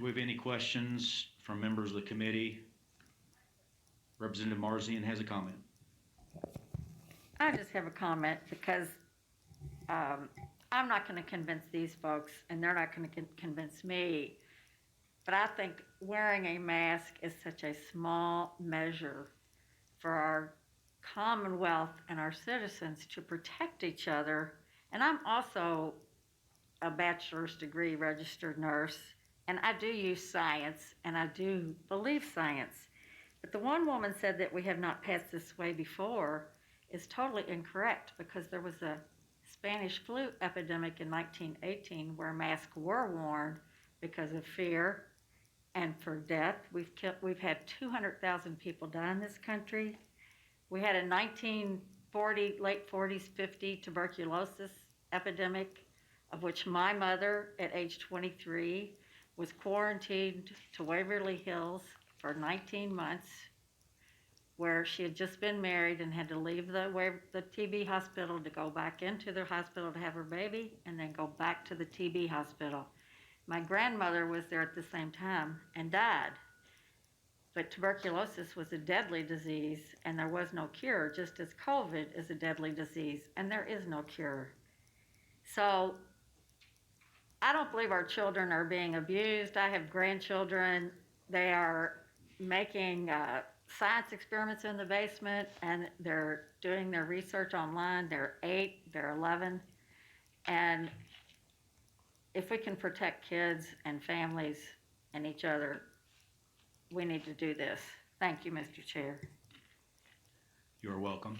Do we have any questions from members of the committee? Representative Marzian has a comment. I just have a comment because I'm not going to convince these folks, and they're not going to convince me. But I think wearing a mask is such a small measure for our Commonwealth and our citizens to protect each other. And I'm also a bachelor's degree registered nurse, and I do use science, and I do believe science. But the one woman said that we have not passed this way before is totally incorrect, because there was a Spanish flu epidemic in 1918 where masks were worn because of fear and for death. We've had 200,000 people die in this country. We had a 1940, late 40s, 50 tuberculosis epidemic, of which my mother at age 23 was quarantined to Waverly Hills for 19 months, where she had just been married and had to leave the TB hospital to go back into the hospital to have her baby, and then go back to the TB hospital. My grandmother was there at the same time and died. But tuberculosis was a deadly disease, and there was no cure, just as COVID is a deadly disease, and there is no cure. So I don't believe our children are being abused. I have grandchildren. They are making science experiments in the basement, and they're doing their research online. They're 8, they're 11. And if we can protect kids and families and each other, we need to do this. Thank you, Mr. Chair. You are welcome.